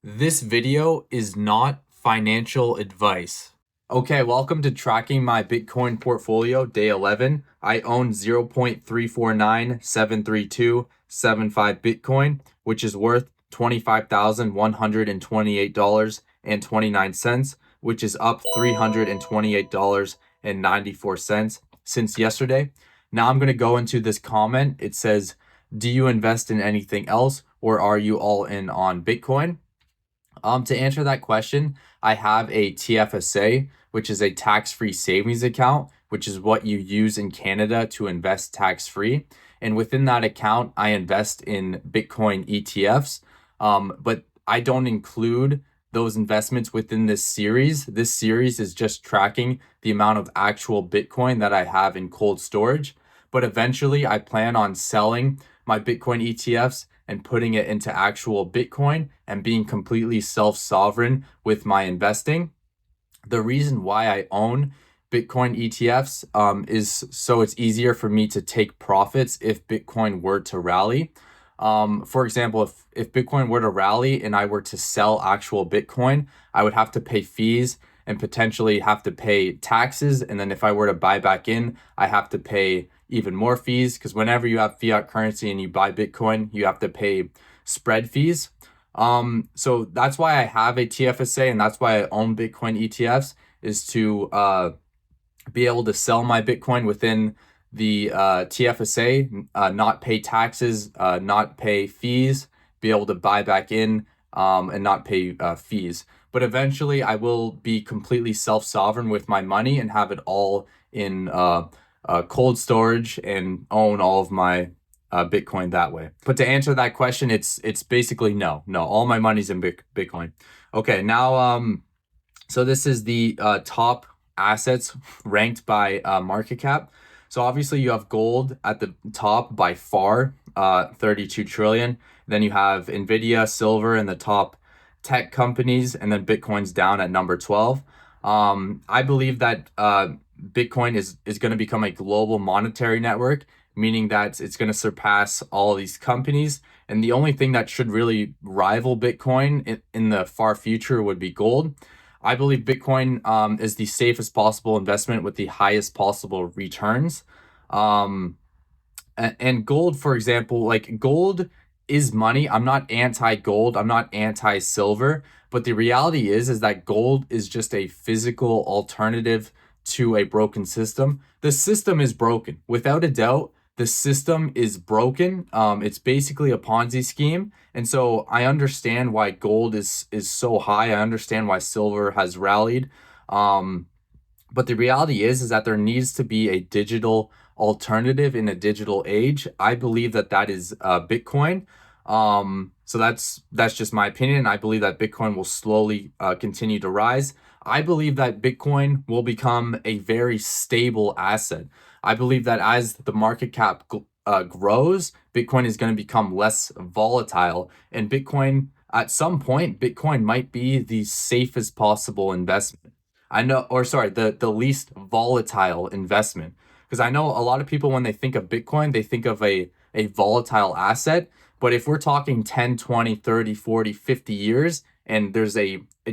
This video is not financial advice. Okay, welcome to tracking my Bitcoin portfolio, day 11. I own 0.3497327 Bitcoin, which is worth $25,128.29, which is up $328.94 since yesterday. Now I'm going to go into this comment. It says, do you invest in anything else or are you all in on Bitcoin? To answer that question, I have a TFSA, which is a tax-free savings account, which is what you use in Canada to invest tax-free. And within that account, I invest in Bitcoin ETFs. But I don't include those investments within this series. This series is just tracking the amount of actual Bitcoin that I have in cold storage. But eventually, I plan on selling my Bitcoin ETFs and putting it into actual Bitcoin and being completely self-sovereign with my investing. The reason why I own Bitcoin ETFs is so it's easier for me to take profits if Bitcoin were to rally. For example, if Bitcoin were to rally and I were to sell actual Bitcoin, I would have to pay fees and potentially have to pay taxes. And then if I were to buy back in, I have to pay even more fees because whenever you have fiat currency and you buy Bitcoin, you have to pay spread fees. So that's why I have a TFSA and that's why I own Bitcoin ETFs is to be able to sell my Bitcoin within the TFSA, not pay taxes, not pay fees, be able to buy back in and not pay fees. But eventually, I will be completely self-sovereign with my money and have it all in cold storage and own all of my Bitcoin that way. But to answer that question, it's basically no. All my money's in Bitcoin. Okay, now so this is the top assets ranked by market cap. So obviously you have gold at the top by far, 32 trillion. Then you have Nvidia, silver in the top tech companies, and then Bitcoin's down at number 12. I believe that Bitcoin is going to become a global monetary network, meaning that it's going to surpass all these companies. And the only thing that should really rival Bitcoin in the far future would be gold. I believe Bitcoin is the safest possible investment with the highest possible returns. Um, and gold, for example, like gold is money. I'm not anti-gold. I'm not anti-silver. But the reality is that gold is just a physical alternative to a broken system. The system is broken. Without a doubt, the system is broken. It's basically a Ponzi scheme. And so I understand why gold is so high. I understand why silver has rallied. Um, but the reality is that there needs to be a digital alternative in a digital age. I believe that that is Bitcoin. So that's just my opinion. I believe that Bitcoin will slowly continue to rise. I believe that Bitcoin will become a very stable asset. I believe that as the market cap grows, Bitcoin is going to become less volatile, and Bitcoin at some point, Bitcoin might be the safest possible investment. I know, or sorry, the least volatile investment. Because I know a lot of people, when they think of Bitcoin, they think of a volatile asset. But if we're talking 10, 20, 30, 40, 50 years, and there's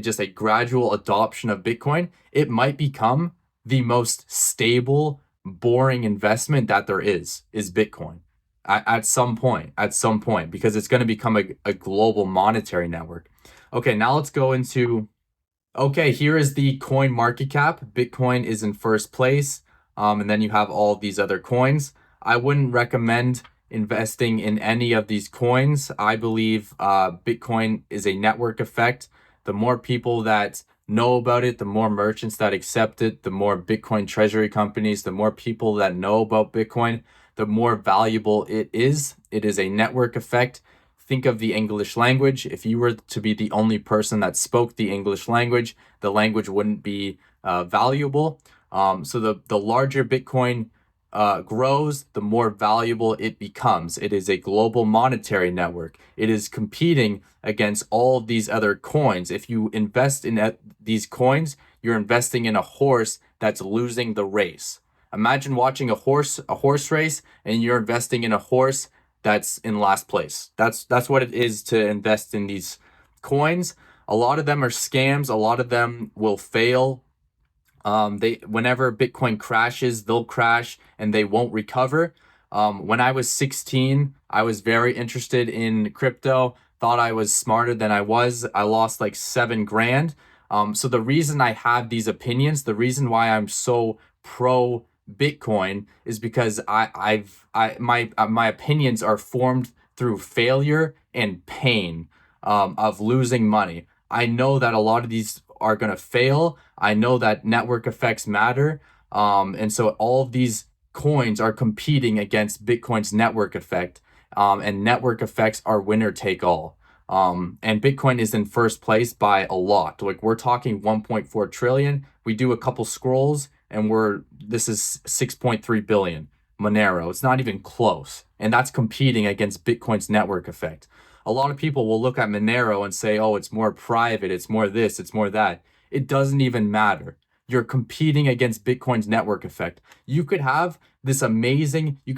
just a gradual adoption of Bitcoin, it might become the most stable, boring investment that there is Bitcoin at some point, because it's going to become a global monetary network. Okay, now let's go into. Okay, here is the coin market cap. Bitcoin is in first place. And then you have all of these other coins. I wouldn't recommend investing in any of these coins. I believe Bitcoin is a network effect. The more people that know about it, the more merchants that accept it, the more Bitcoin treasury companies, the more people that know about Bitcoin, the more valuable it is. It is a network effect. Think of the English language. If you were to be the only person that spoke the English language, the language wouldn't be valuable. So the larger Bitcoin grows, the more valuable it becomes. It is a global monetary network. It is competing against all of these other coins. If you invest in these coins, you're investing in a horse that's losing the race. Imagine watching a horse race, and you're investing in a horse that's in last place. That's what it is to invest in these coins, a lot of them are scams. A lot of them will fail. Whenever Bitcoin crashes, they'll crash and they won't recover. When I was 16, I was very interested in crypto, thought I was smarter than I was. I lost like 7 grand. So the reason I have these opinions, the reason why I'm so pro Bitcoin is because my opinions are formed through failure and pain, of losing money. I know that a lot of these are going to fail. I know that network effects matter. And so all of these coins are competing against Bitcoin's network effect. And network effects are winner take all. And Bitcoin is in first place by a lot. Like, we're talking 1.4 trillion. We do a couple scrolls and this is 6.3 billion. Monero. It's not even close. And that's competing against Bitcoin's network effect. A lot of people will look at Monero and say, oh, it's more private, it's more this, it's more that. It doesn't even matter. You're competing against Bitcoin's network effect. You could have Zcash, you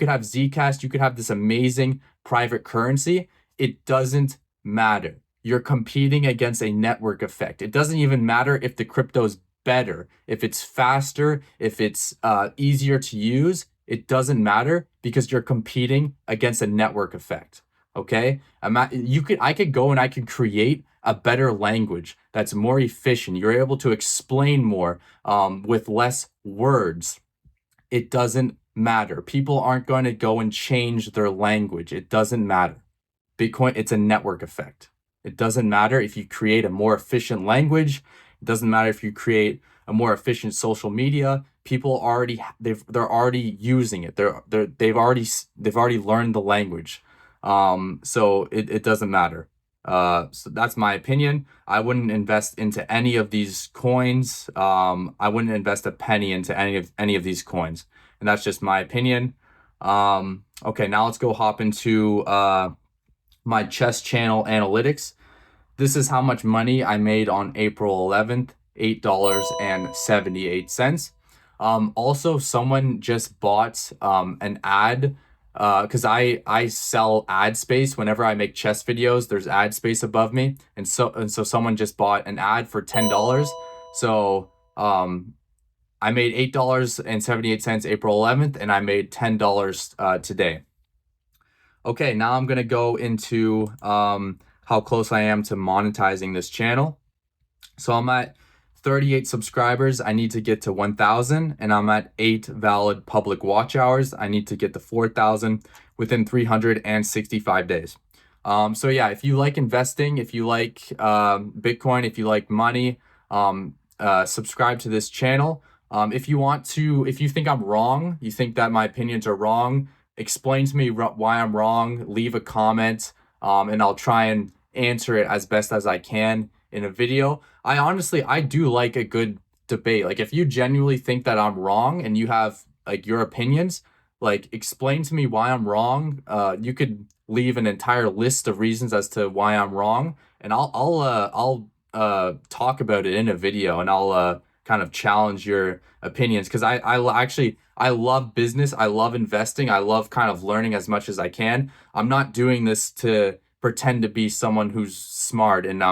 could have this amazing private currency. It doesn't matter. You're competing against a network effect. It doesn't even matter if the crypto is better, if it's faster, if it's easier to use. It doesn't matter because you're competing against a network effect. Okay, I could go and I could create a better language that's more efficient. You're able to explain more with less words. It doesn't matter. People aren't going to go and change their language. It doesn't matter. Bitcoin, it's a network effect. It doesn't matter if you create a more efficient language. It doesn't matter if you create a more efficient social media. People they're already using it. They've already learned the language. So it doesn't matter. So that's my opinion. I wouldn't invest into any of these coins. I wouldn't invest a penny into any of these coins, and that's just my opinion. Okay, now let's go hop into my chess channel analytics. This is how much money I made on April 11th, $8.78. Also, someone just bought an ad, because I sell ad space whenever I make chess videos. There's ad space above me, and so someone just bought an ad for $10. So I made $8.78 April 11th, and I made $10 today. Okay, now I'm gonna go into how close I am to monetizing this channel. So I'm at 38 subscribers. I need to get to 1,000, and I'm at 8 valid public watch hours. I need to get to 4,000 within 365 days. So yeah, if you like investing, if you like Bitcoin, if you like money, subscribe to this channel. If you think I'm wrong, you think that my opinions are wrong, explain to me why I'm wrong, leave a comment, and I'll try and answer it as best as I can in a video. I do like a good debate. Like, if you genuinely think that I'm wrong and you have like your opinions, like, explain to me why I'm wrong. You could leave an entire list of reasons as to why I'm wrong, and I'll talk about it in a video, and I'll kind of challenge your opinions, because I love business. I love investing. I love kind of learning as much as I can. I'm not doing this to pretend to be someone who's smart, and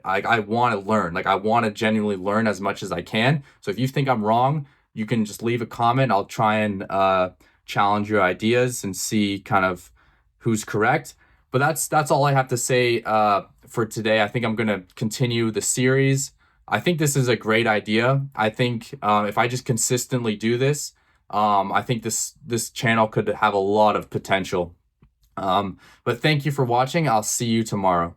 I want to learn. Like, I want to genuinely learn as much as I can. So if you think I'm wrong, you can just leave a comment. I'll try and challenge your ideas and see kind of who's correct. But that's all I have to say for today. I think I'm going to continue the series. I think this is a great idea. I think if I just consistently do this, I think this channel could have a lot of potential. But thank you for watching. I'll see you tomorrow.